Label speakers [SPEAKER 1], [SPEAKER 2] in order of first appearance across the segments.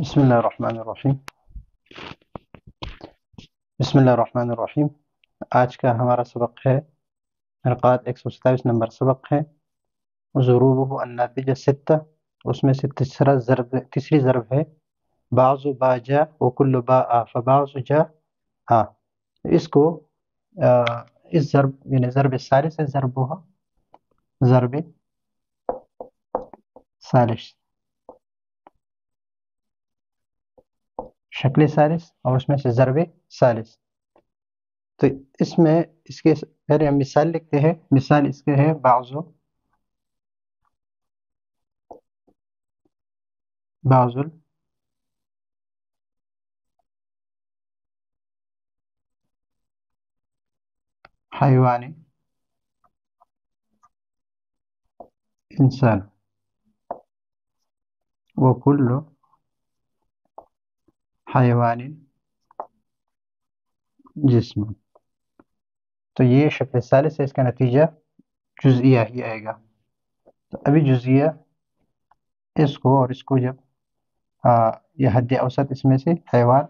[SPEAKER 1] بسم اللہ الرحمن الرحیم بسم اللہ الرحمن الرحیم آج کا ہمارا سبق ہے حلقات 127 نمبر سبق ہے ضروبہ الناتج ستہ، اس میں سے تیسری ضرب ہے بعض با جا وکل با آ فبعض جا آ۔ اس کو اس ضرب یعنی ضرب ثالث ہے، ضرب ثالث شکل ثالث اور اس میں سے ضرب ثالث۔ تو اس میں اس کے پہلے ہم مثال لکھتے ہیں۔ مثال اس کے ہے بعض الحیوان انسان وکل حیوان جسم۔ تو یہ شکل ثالث ہے، اس کا نتیجہ جزئیہ ہی آئے گا۔ تو ابھی جزئیہ اس کو اور اس کو جب یہ حد اوسط اس میں سے حیوان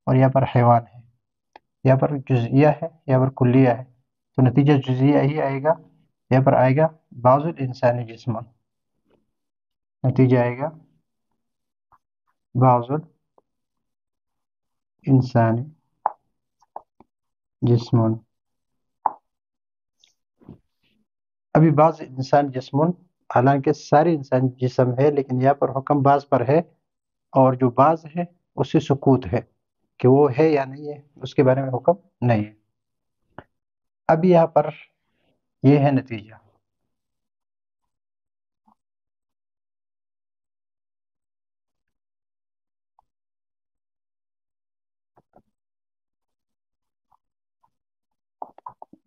[SPEAKER 1] اور یہاں پر حیوان ہے، یہاں پر جزئیہ ہے، یہاں پر کلیہ ہے، تو نتیجہ جزئیہ ہی آئے گا۔ یہاں پر آئے گا بعض الانسانی جسم، نتیجہ آئے گا بعض الانسانی جسم۔ ابھی بعض انسان جسم، حالانکہ سارے انسان جسم ہے، لیکن یہاں پر حکم بعض پر ہے، اور جو بعض ہے اس سے سکوت ہے کہ وہ ہے یا نہیں ہے، اس کے بارے میں حکم نہیں ہے۔ اب یہاں پر یہ ہے نتیجہ۔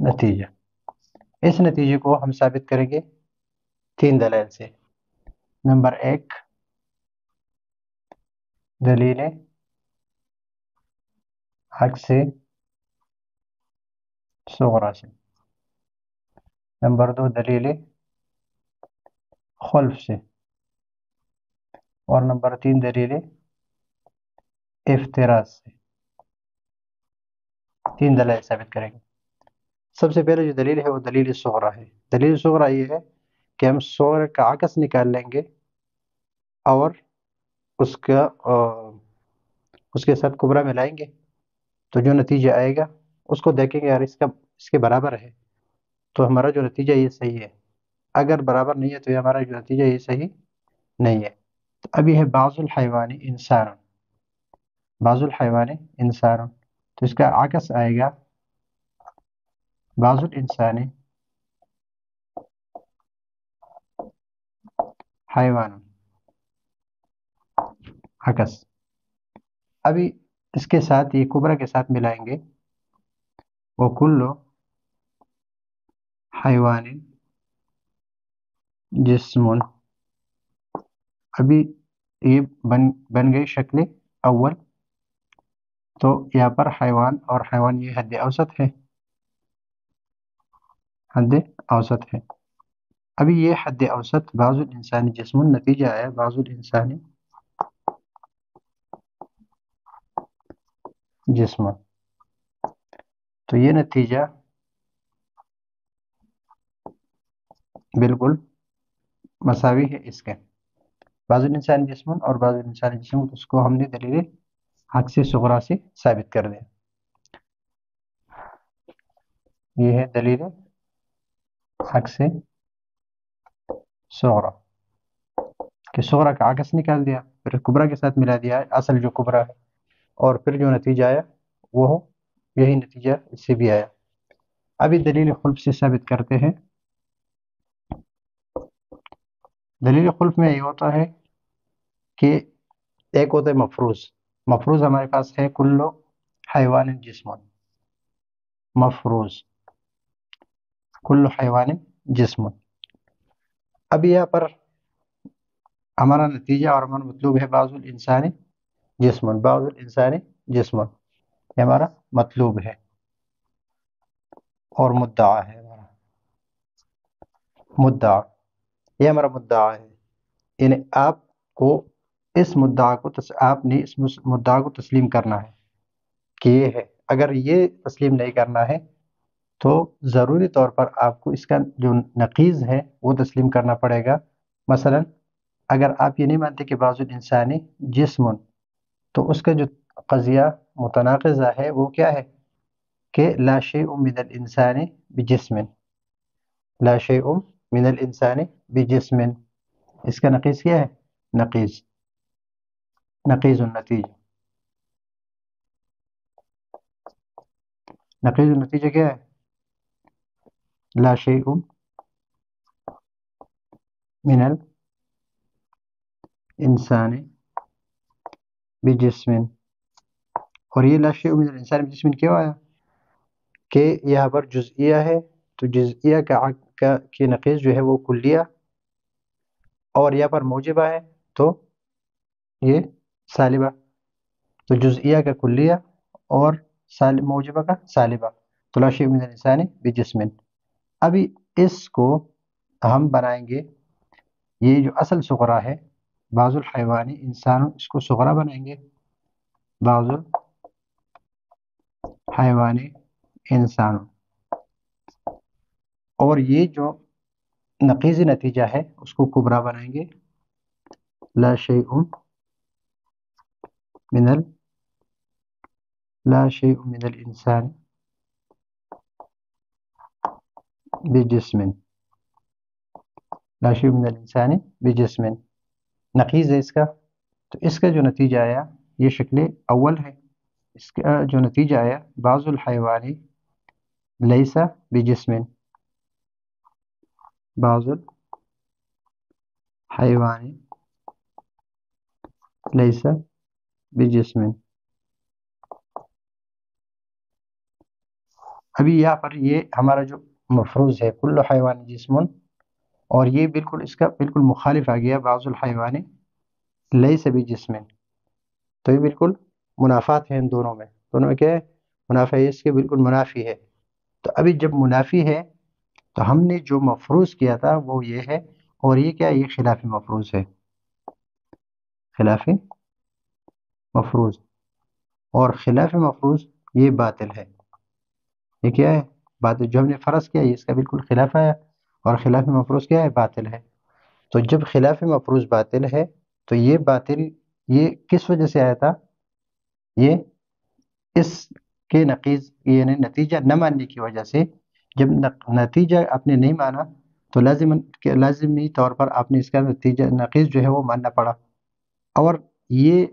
[SPEAKER 1] نتیجہ اس نتیجے کو ہم ثابت کریں گے 3 دلائل سے۔ نمبر 1 دلیل عکس صغرا سے، نمبر 2 دلیل خلف سے، اور نمبر 3 دلیل افتراض سے۔ 3 دلائل ثابت کریں گے۔ سب سے پہلے جو دلیل ہے وہ دلیل صغرا ہے۔ دلیل صغرا یہ ہے کہ ہم صغرا کا عکس نکال لیں گے اور اس کے ساتھ کبرا ملائیں گے، تو جو نتیجہ آئے گا اس کو دیکھیں گے، یار اس کے برابر ہے تو ہمارا جو نتیجہ یہ صحیح ہے، اگر برابر نہیں ہے تو یہ ہمارا جو نتیجہ یہ صحیح نہیں ہے۔ تو ابھی ہے بعض الحیوان انسان، بعض الحیوان انسان، تو اس کا عکس آئے گا بعض الانسان حیوان، عکس۔ ابھی اس کے ساتھ یہ کبرا کے ساتھ ملائیں گے، وکل حیوان جسم۔ ابھی یہ بن گئی شکل اول، تو یہاں پر حیوان اور حیوان یہ حد اوسط ہے، حد اوسط ہے۔ ابھی یہ حد اوسط بعض الانسانی جسم، نتیجہ ہے بعض الانسانی جسم۔ تو یہ نتیجہ بالکل مساوی ہے اس کے، بعض الانسانی جسم اور بعض الانسانی جسم، اس کو ہم نے دلیل عکس صغرا سے ثابت کر دیا۔ یہ ہے دلیل عکس صغرا کہ صغرا کا عکس نکال دیا، پھر کبرا کے ساتھ ملا دیا اصل جو کبرا ہے، اور پھر جو نتیجہ آیا وہ یہی نتیجہ اس سے بھی آیا۔ ابھی دلیل خلف سے ثابت کرتے ہیں۔ دلیل خلف میں یہ ہوتا ہے کہ ایک ہوتا ہے مفروض، مفروض ہمارے پاس ہے کل حیوان جسم، مفروض کل حیوان جسم۔ اب یہاں پر ہمارا نتیجہ اور ہمارا مطلوب ہے بعض الانسانی جسم، بعض الانسانی جسم، یہ ہمارا مطلوب ہے اور مدعا ہے ہمارا، مدعا یہ ہمارا مدعا ہے، یعنی آپ کو اس مدعا کو آپ نے اس مدعا کو تسلیم کرنا ہے کہ یہ ہے. اگر یہ تسلیم نہیں کرنا ہے تو ضروری طور پر آپ کو اس کا جو نقیض ہے وہ تسلیم کرنا پڑے گا. مثلا اگر آپ یہ نہیں مانتے کہ بعض الانسانی جسم، تو اس کا جو قضیہ متناقضہ ہے وہ کیا ہے کہ لا شیء من الانسان بجسم، لا شیء من الانسان بجسم، اس کا نقیض کیا ہے؟ نقیض، نقیض النتیجہ. نقیض النتیجہ کیا ہے؟ لا شیء من الانسان بجسم. اور یہ لا شیء من الانسان بجسم کیوں آیا؟ کہ یہاں پر جزئیہ ہے، تو جزئیہ کی نقیض جو ہے وہ کلیہ، اور یہاں پر موجبہ ہے تو یہ سالبہ. تو جزئیہ کا کلیہ اور موجبہ کا سالبہ، تو لا شیء من الانسان بجسم. ابھی اس کو ہم بنائیں گے، یہ جو اصل صغرا ہے بعض الحیوانی انسان، اس کو صغرا بنائیں گے بعض الحیوانی انسان. اور یہ جو نقیضی نتیجہ ہے اس کو کبرا بنائیں گے لا شیء من لا شیء من الانسان بجسم، لا شیء من الانسان بجسم نقیض ہے اس کا. تو اس کا جو نتیجہ آیا یہ شکل اول ہے. اس کا جو نتیجہ آیا بعض الحیوانی لیسا بجسم، بعض الحیوانی لیسا بجسم. ابھی یہاں پر یہ ہمارا جو مفروض ہے کل حیوان جسم، اور یہ بالکل اس کا بالکل مخالف آ گیا بعض الحیوانی لیسا بجسم. تو یہ بالکل منافات ہیں ان دونوں میں، دونوں میں کیا ہے؟ منافع ہے، اس کے بالکل منافی ہے. تو ابھی جب منافی ہے تو ہم نے جو مفروض کیا تھا وہ یہ ہے، اور یہ کیا، یہ خلاف مفروض ہے، خلاف مفروض. اور خلاف مفروض یہ باطل ہے. یہ کیا ہے؟ باطل. جو ہم نے فرض کیا یہ اس کا بالکل خلاف ہے، اور خلاف مفروض کیا ہے؟ باطل ہے. تو جب خلاف مفروض باطل ہے تو یہ باطل یہ کس وجہ سے آیا تھا؟ یہ اس کے نقیض یعنی نتیجہ نہ ماننے کی وجہ سے. جب نتیجہ آپ نے نہیں مانا تو لازمی طور پر آپ نے اس کا نتیجہ نقیض جو ہے وہ ماننا پڑا. اور یہ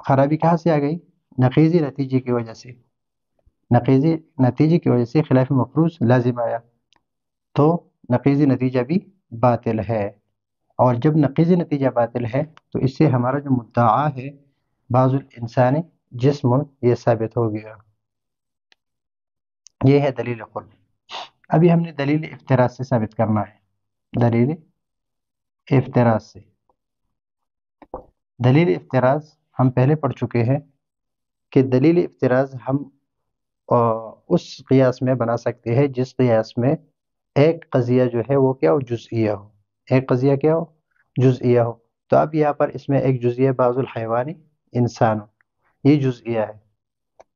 [SPEAKER 1] خرابی کہاں سے آ گئی؟ نقیضی نتیجے کی وجہ سے. نقیضی نتیجے کی وجہ سے خلاف مفروض لازم آیا، تو نقیضی نتیجہ بھی باطل ہے. اور جب نقیضی نتیجہ باطل ہے تو اس سے ہمارا جو مدعا ہے بعض الانسان جسم، یہ ثابت ہو گیا. یہ ہے دلیل قرب. ابھی ہم نے دلیل افتراض سے ثابت کرنا ہے. دلیل افتراض سے، دلیل افتراض ہم پہلے پڑھ چکے ہیں کہ دلیل افتراض ہم اس قیاس میں بنا سکتے ہیں جس قیاس میں ایک قضیہ جو ہے وہ کیا ہو؟ جزئیہ ہو. ایک قضیہ کیا ہو؟ جزئیہ ہو. تو اب یہاں پر اس میں ایک جزئیہ بعض الحیوانی انسان، یہ جزئیہ ہے.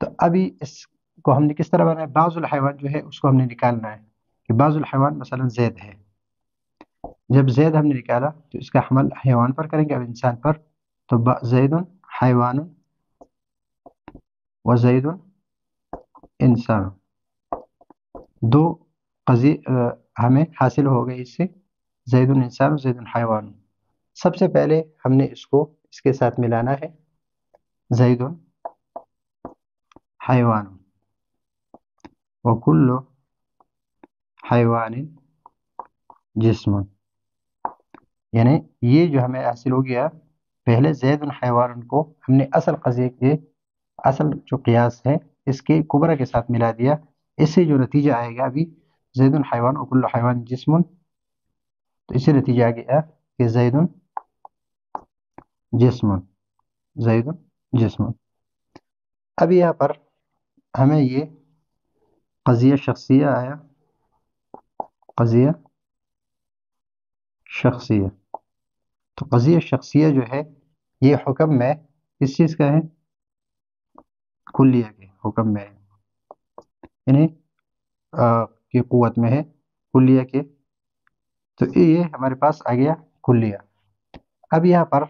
[SPEAKER 1] تو ابھی اس کو ہم نے کس طرح بنایا؟ بعض الحیوان جو ہے اس کو ہم نے نکالنا ہے کہ بعض الحیوان مثلا زید ہے. جب زید ہم نے نکالا تو اس کا حمل حیوان پر کریں گے، اب انسان پر. تو زید حیوان و زید انسان، دو قضیے ہمیں حاصل ہو گئے اس سے، زید انسان و زید حیوان. سب سے پہلے ہم نے اس کو اس کے ساتھ ملانا ہے، زید حیوان وکل حیوان جسم. یعنی یہ جو ہمیں حاصل ہو گیا، پہلے زید حیوان کو ہم نے اصل قضیے کے اصل جو قیاس ہے اس کے کبرا کے ساتھ ملا دیا. اس سے جو نتیجہ آئے گا ابھی زید حیوان وکل حیوان جسم، تو اس سے نتیجہ آ گیا کہ زید جسم، زید جسم. اب یہاں پر ہمیں یہ قضیہ شخصیہ آیا، قضیہ شخصیہ. تو قضیہ شخصیہ جو ہے یہ حکم میں کس چیز کا ہے؟ کلیہ کے حکم میں ہے، یعنی کی قوت میں ہے کلیہ کے. تو یہ ہمارے پاس آ گیا کلیہ. اب یہاں پر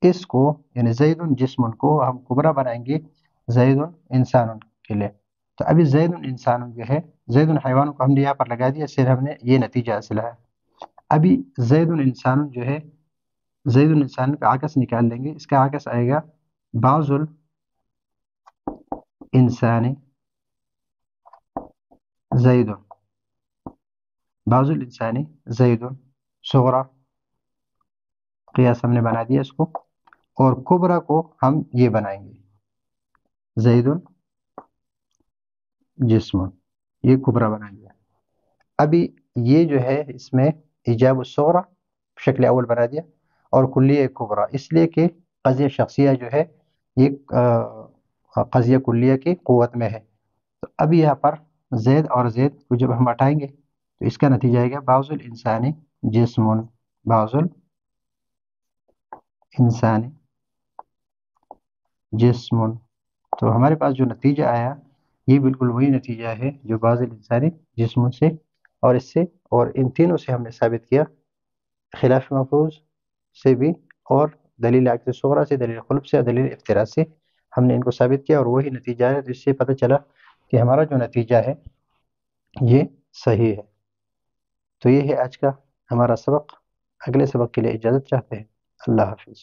[SPEAKER 1] اس کو یعنی زید جسم کو ہم کبرا بنائیں گے زید انسان کے لیے. تو ابھی زید انسان جو ہے، زید حیوان کو ہم نے یہاں پر لگا دیا، اس سے ہم نے یہ نتیجہ حاصل ہے. ابھی زید انسان جو ہے، زید انسان کا عکس نکال لیں گے. اس کا عکس آئے گا بعض الانسان زید، بعض الانسان زید صغرا، قیاس ہم نے بنا دیا اس کو. اور کبرا کو ہم یہ بنائیں گے زید جسم، یہ کبرا بنائیں گے. ابھی یہ جو ہے اس میں ایجاب الصغرا شکل اول بنا دیا اور کلیہ کبرا، اس لیے کہ قضیہ شخصیہ جو ہے یہ قضیہ کلیہ کی قوت میں ہے. تو ابھی یہاں پر زید اور زید کو جب ہم ہٹائیں گے تو اس کا نتیجہ آئے گا بعض الانسانی جسم، بعض الانسانی جسم. تو ہمارے پاس جو نتیجہ آیا یہ بالکل وہی نتیجہ ہے جو بعض الانسانی جسم سے اور اس سے اور ان تینوں سے ہم نے ثابت کیا، خلاف مفروض سے بھی اور دلیل عکس صغرا سے، دلیل خلف سے، دلیل افتراض سے ہم نے ان کو ثابت کیا اور وہی نتیجہ ہے. جس سے پتہ چلا کہ ہمارا جو نتیجہ ہے یہ صحیح ہے. تو یہ ہے آج کا ہمارا سبق. اگلے سبق کے لیے اجازت چاہتے ہیں. اللہ حافظ.